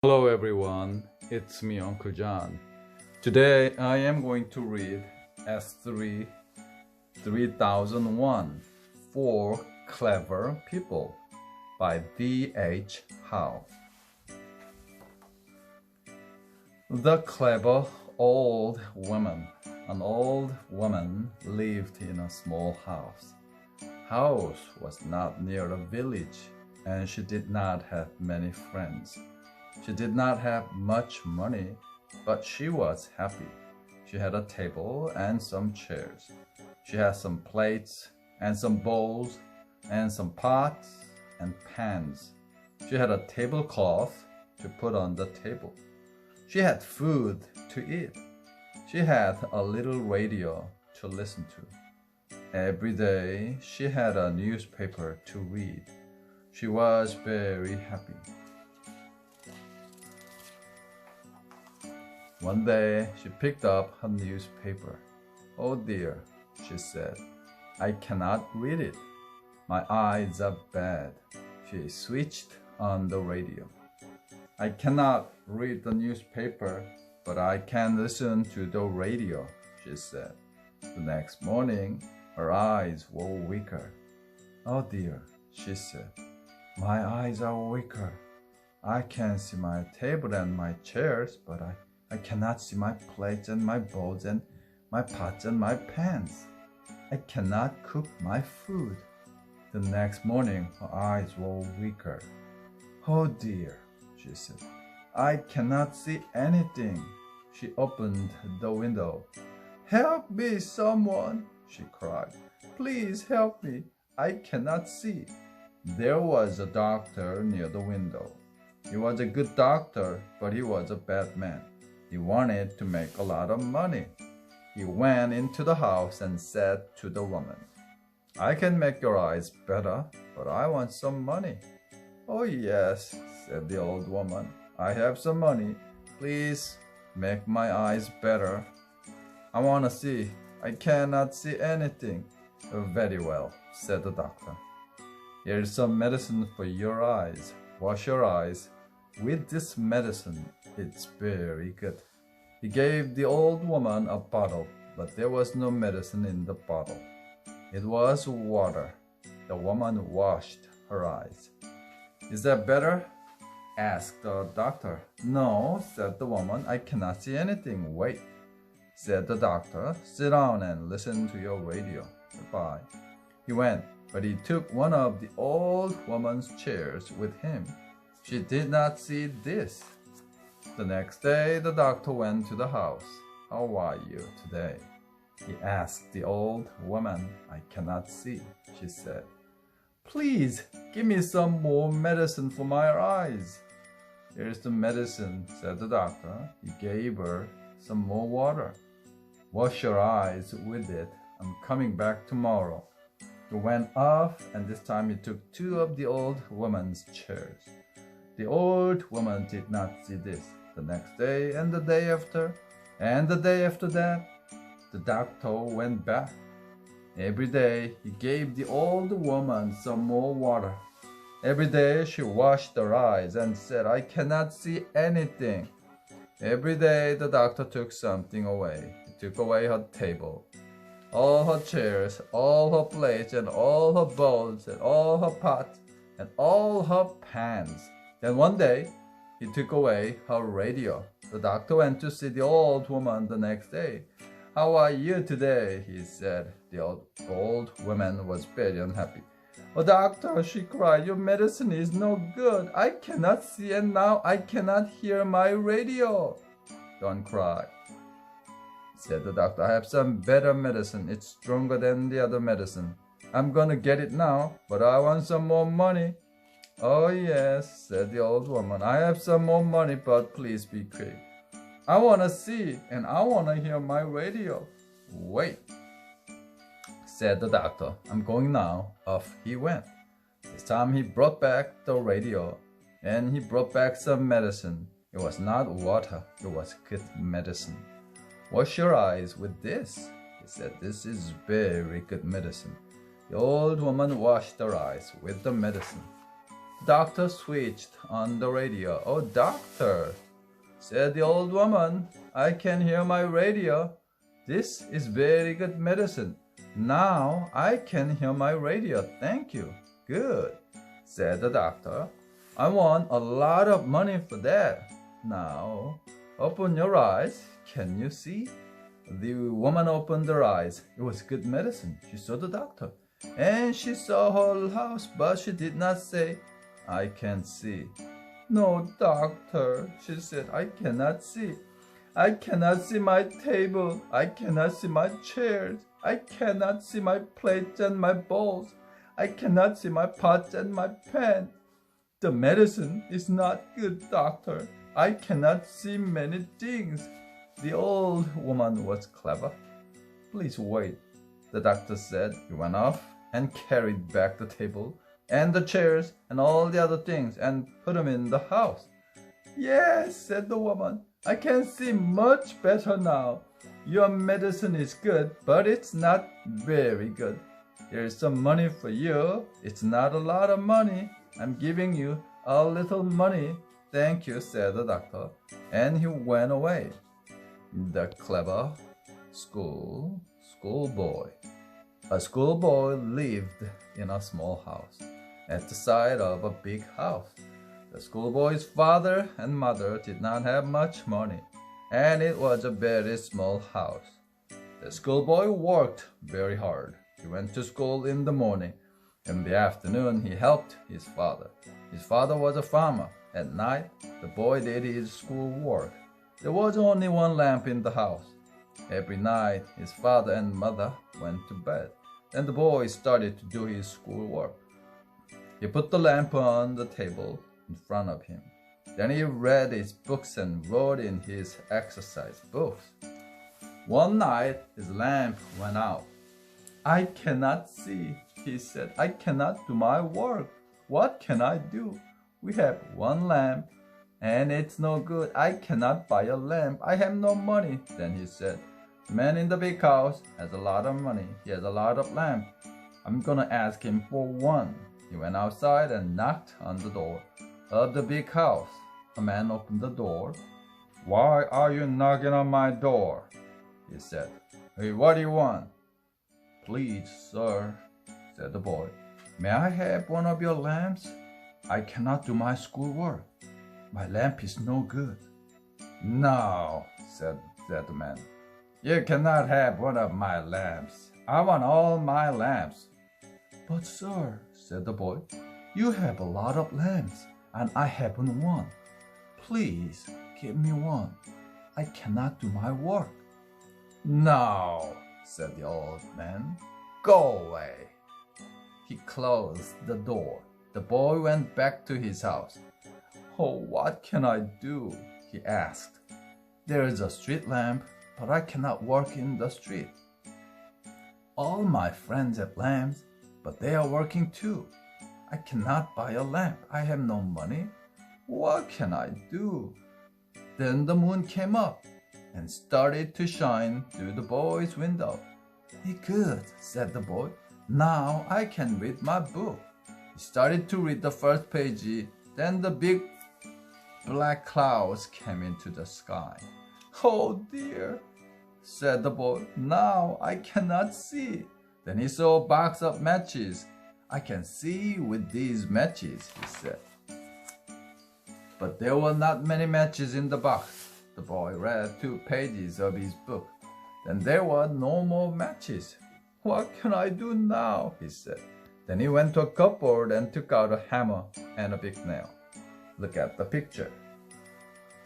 Hello everyone, it's me Uncle John. Today I am going to read S3 3001 for Clever People by D.H. Howe. The clever old woman. An old woman lived in a small house. House was not near a village and she did not have many friends. She did not have much money, but she was happy. She had a table and some chairs. She had some plates and some bowls and some pots and pans. She had a tablecloth to put on the table. She had food to eat. She had a little radio to listen to. Every day she had a newspaper to read. She was very happy. One day, she picked up her newspaper. "Oh dear," she said, "I cannot read it. My eyes are bad." She switched on the radio. "I cannot read the newspaper, but I can listen to the radio," she said. The next morning, her eyes were weaker. "Oh dear," she said, "my eyes are weaker. I can see my table and my chairs, but I cannot see my plates and my bowls and my pots and my pans. I cannot cook my food." The next morning, her eyes were weaker. "Oh dear," she said, "I cannot see anything." She opened the window. "Help me, someone," she cried. "Please help me. I cannot see." There was a doctor near the window. He was a good doctor, but he was a bad man. He wanted to make a lot of money. He went into the house and said to the woman, "I can make your eyes better, but I want some money." "Oh yes," said the old woman, "I have some money. Please make my eyes better. I want to see. I cannot see anything." "Very well," said the doctor. "Here's some medicine for your eyes. Wash your eyes with this medicine. It's very good." He gave the old woman a bottle, but there was no medicine in the bottle. It was water. The woman washed her eyes. "Is that better?" asked the doctor. "No," said the woman, "I cannot see anything." "Wait," said the doctor. "Sit down and listen to your radio. Goodbye." He went, but he took one of the old woman's chairs with him. She did not see this. The next day, the doctor went to the house. "How are you today?" he asked the old woman. "I cannot see," she said. "Please give me some more medicine for my eyes." "Here's the medicine," said the doctor. He gave her some more water. "Wash your eyes with it. I'm coming back tomorrow." He went off, and this time he took two of the old woman's chairs. The old woman did not see this. The next day, and the day after, and the day after that, the doctor went back. Every day, he gave the old woman some more water. Every day, she washed her eyes and said, "I cannot see anything." Every day, the doctor took something away. He took away her table, all her chairs, all her plates, and all her bowls, and all her pots, and all her pans. Then one day, he took away her radio. The doctor went to see the old woman the next day. "How are you today?" he said. The old woman was very unhappy. "Oh, doctor," she cried, "your medicine is no good. I cannot see and now I cannot hear my radio." "Don't cry," said the doctor. "I have some better medicine. It's stronger than the other medicine. I'm gonna get it now, but I want some more money." "Oh yes," said the old woman. "I have some more money, but please be quick. I want to see and I want to hear my radio." "Wait," said the doctor. "I'm going now." Off he went. This time he brought back the radio and he brought back some medicine. It was not water, it was good medicine. "Wash your eyes with this," he said. "This is very good medicine." The old woman washed her eyes with the medicine. Doctor switched on the radio. "Oh, doctor," said the old woman, "I can hear my radio. This is very good medicine. Now I can hear my radio. Thank you." "Good," said the doctor. "I want a lot of money for that. Now, open your eyes. Can you see?" The woman opened her eyes. It was good medicine. She saw the doctor. And she saw her house, but she did not say, "I can't see." "No, doctor," she said, "I cannot see. I cannot see my table. I cannot see my chairs. I cannot see my plates and my bowls. I cannot see my pots and my pans. The medicine is not good, doctor. I cannot see many things." The old woman was clever. "Please wait," the doctor said. He went off and carried back the table and the chairs and all the other things and put them in the house. "Yes," said the woman, "I can see much better now. Your medicine is good, but it's not very good. Here's some money for you. It's not a lot of money. I'm giving you a little money." "Thank you," said the doctor, and he went away. The clever schoolboy. A schoolboy lived in a small house at the side of a big house. The schoolboy's father and mother did not have much money, and it was a very small house. The schoolboy worked very hard. He went to school in the morning. In the afternoon, he helped his father. His father was a farmer. At night, the boy did his schoolwork. There was only one lamp in the house. Every night, his father and mother went to bed. Then the boy started to do his schoolwork. He put the lamp on the table in front of him. Then he read his books and wrote in his exercise books. One night, his lamp went out. "I cannot see," he said. "I cannot do my work. What can I do? We have one lamp, and it's no good. I cannot buy a lamp. I have no money." Then he said, "The man in the big house has a lot of money. He has a lot of lamps. I'm gonna ask him for one." He went outside and knocked on the door of the big house. A man opened the door. "Why are you knocking on my door?" he said. "Hey, what do you want?" "Please, sir," said the boy, "may I have one of your lamps? I cannot do my schoolwork. My lamp is no good." "No," said the man. "You cannot have one of my lamps. I want all my lamps." "But sir," said the boy, "you have a lot of lamps, and I haven't one. Please give me one. I cannot do my work." "No," said the old man. "Go away." He closed the door. The boy went back to his house. "Oh, what can I do?" he asked. "There is a street lamp, but I cannot work in the street. All my friends have lamps, but they are working too. I cannot buy a lamp. I have no money. What can I do?" Then the moon came up and started to shine through the boy's window. "Good," said the boy. "Now I can read my book." He started to read the first page. Then the big black clouds came into the sky. "Oh dear," said the boy. "Now I cannot see." Then he saw a box of matches. "I can see with these matches," he said. But there were not many matches in the box. The boy read 2 pages of his book. Then there were no more matches. "What can I do now?" he said. Then he went to a cupboard and took out a hammer and a big nail. Look at the picture.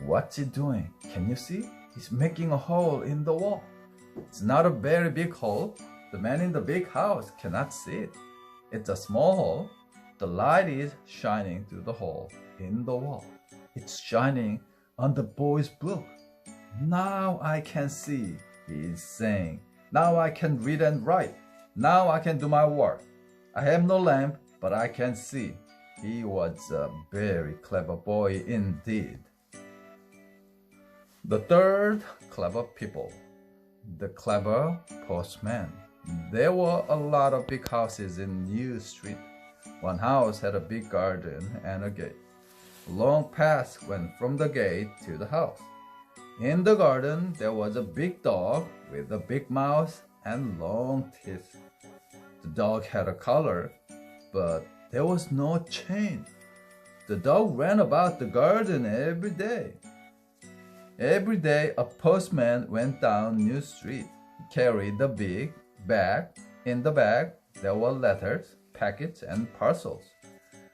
What's he doing? Can you see? He's making a hole in the wall. It's not a very big hole. The man in the big house cannot see it. It's a small hole. The light is shining through the hole in the wall. It's shining on the boy's book. "Now I can see," he is saying. "Now I can read and write. Now I can do my work. I have no lamp, but I can see." He was a very clever boy indeed. The third clever people. The Clever Postman. There were a lot of big houses in New Street. One house had a big garden and a gate. A long path went from the gate to the house. In the garden, there was a big dog with a big mouth and long teeth. The dog had a collar, but there was no chain. The dog ran about the garden every day. Every day, a postman went down New Street. He carried a big bag. In the bag, there were letters, packets, and parcels.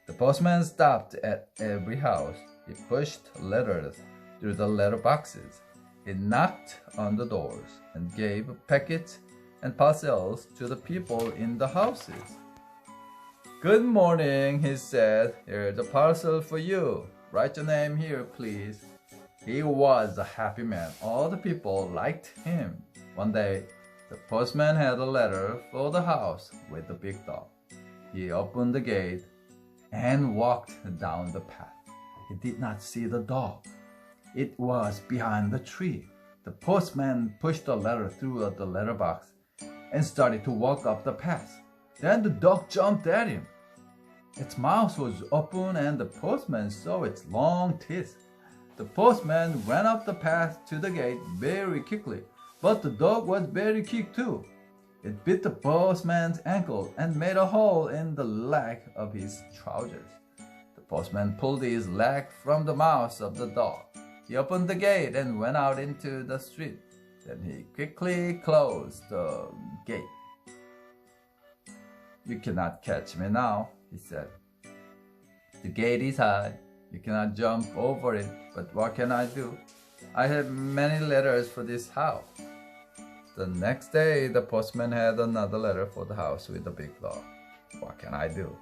The postman stopped at every house. He pushed letters through the letter boxes. He knocked on the doors and gave packets and parcels to the people in the houses. "Good morning," he said. "Here's a parcel for you. Write your name here, please." He was a happy man. All the people liked him. One day, the postman had a letter for the house with the big dog. He opened the gate and walked down the path. He did not see the dog. It was behind the tree. The postman pushed the letter through the letterbox and started to walk up the path. Then the dog jumped at him. Its mouth was open and the postman saw its long teeth. The postman ran up the path to the gate very quickly, but the dog was very quick too. It bit the postman's ankle and made a hole in the leg of his trousers. The postman pulled his leg from the mouth of the dog. He opened the gate and went out into the street. Then he quickly closed the gate. "You cannot catch me now," he said. "The gate is high. You cannot jump over it, but what can I do? I have many letters for this house." The next day, the postman had another letter for the house with the big dog. "What can I do?"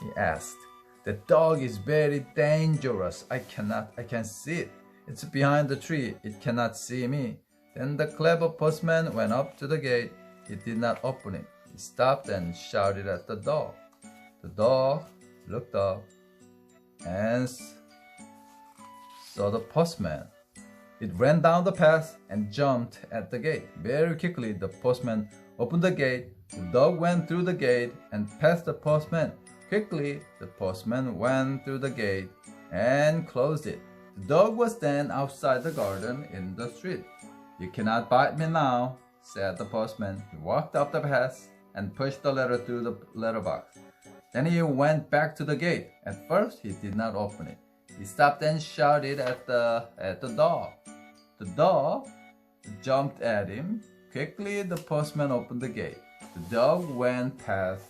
he asked. "The dog is very dangerous. I can't see it. It's behind the tree. It cannot see me." Then the clever postman went up to the gate. He did not open it. He stopped and shouted at the dog. The dog looked up and saw the postman. It ran down the path and jumped at the gate. Very quickly, the postman opened the gate. The dog went through the gate and passed the postman. Quickly, the postman went through the gate and closed it. The dog was then outside the garden in the street. "You cannot bite me now," said the postman. He walked up the path and pushed the letter through the letterbox. Then he went back to the gate. At first, he did not open it. He stopped and shouted at the dog. The dog jumped at him. Quickly, the postman opened the gate. The dog went past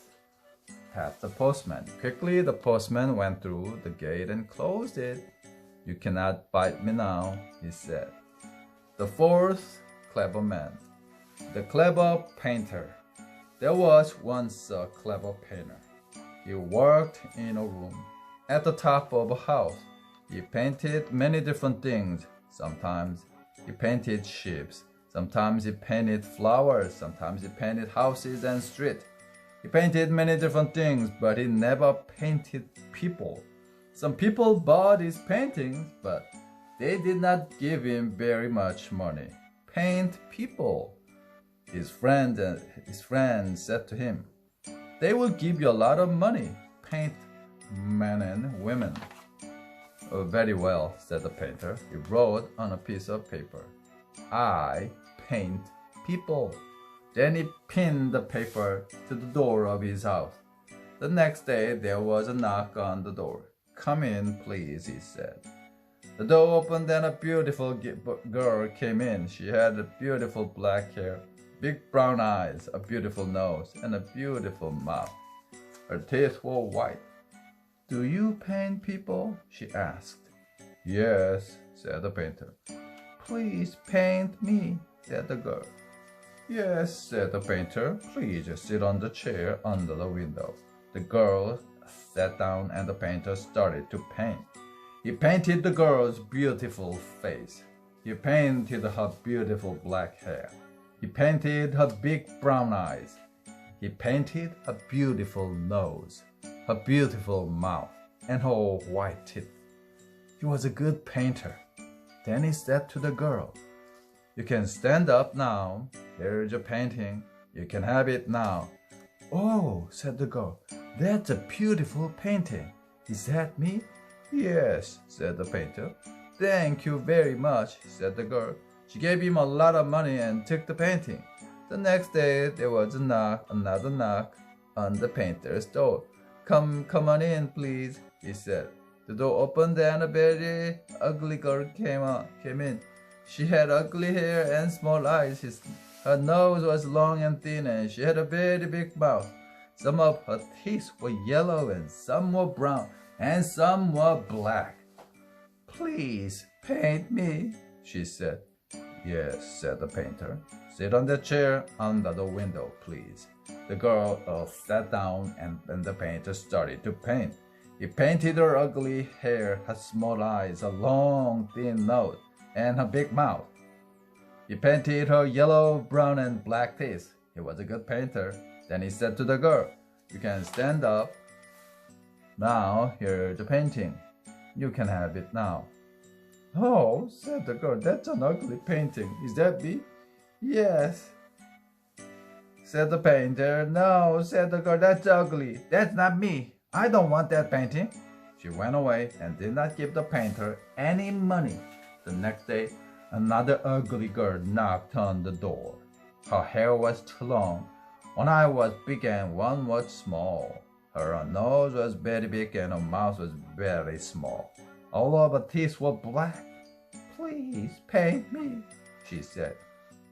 the postman. Quickly, the postman went through the gate and closed it. "You cannot bite me now," he said. The fourth clever man. The clever painter. There was once a clever painter. He worked in a room at the top of a house. He painted many different things. Sometimes he painted ships. Sometimes he painted flowers. Sometimes he painted houses and streets. He painted many different things, but he never painted people. Some people bought his paintings, but they did not give him very much money. "Paint people," his friend said to him. "They will give you a lot of money. Paint men and women." "Oh, very well," said the painter. He wrote on a piece of paper, "I paint people." Then he pinned the paper to the door of his house. The next day there was a knock on the door. "Come in, please," he said. The door opened and a beautiful girl came in. She had beautiful black hair, big brown eyes, a beautiful nose, and a beautiful mouth. Her teeth were white. "Do you paint people?" she asked. "Yes," said the painter. "Please paint me," said the girl. "Yes," said the painter. "Please sit on the chair under the window." The girl sat down and the painter started to paint. He painted the girl's beautiful face. He painted her beautiful black hair. He painted her big brown eyes. He painted her beautiful nose, her beautiful mouth, and her white teeth. He was a good painter. Then he said to the girl, "You can stand up now. Here's your painting. You can have it now." "Oh," said the girl, That's a beautiful painting. Is that me? Yes, said the painter. Thank you very much, said the girl. She gave him a lot of money and took the painting. The next day there was another knock on the painter's door. Come on in, please, he said. The door opened and a very ugly girl came in. She had ugly hair and small eyes. Her nose was long and thin, and she had a very big mouth. Some of her teeth were yellow, and some were brown, and some were black. Please paint me, she said. Yes, said the painter. Sit on the chair under the window, please. The girl sat down, and the painter started to paint. He painted her ugly hair, her small eyes, a long, thin nose, and her big mouth. He painted her yellow, brown, and black teeth. He was a good painter. Then he said to the girl, "You can stand up. Now, here's the painting. You can have it now." "Oh," said the girl, "that's an ugly painting. Is that me?" "Yes," said the painter. "No," said the girl, "that's ugly. That's not me. I don't want that painting." She went away and did not give the painter any money. The next day, another ugly girl knocked on the door. Her hair was too long. One eye was big and one was small. Her nose was very big and her mouth was very small. All of her teeth were black. "Please paint me," she said.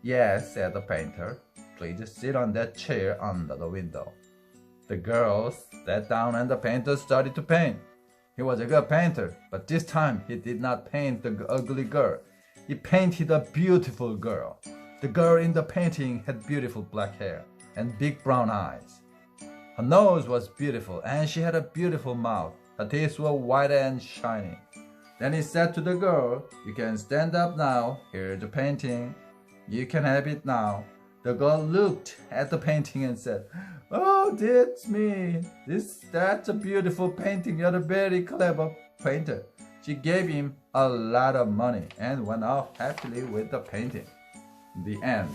"Yes," said the painter. "Please sit on that chair under the window." The girl sat down and the painter started to paint. He was a good painter, but this time he did not paint the ugly girl. He painted a beautiful girl. The girl in the painting had beautiful black hair and big brown eyes. Her nose was beautiful and she had a beautiful mouth. Her teeth were white and shiny. Then he said to the girl, "You can stand up now. Here's the painting. You can have it now." The girl looked at the painting and said, "Oh, that's me. That's a beautiful painting. You're a very clever painter." She gave him a lot of money and went off happily with the painting. The end.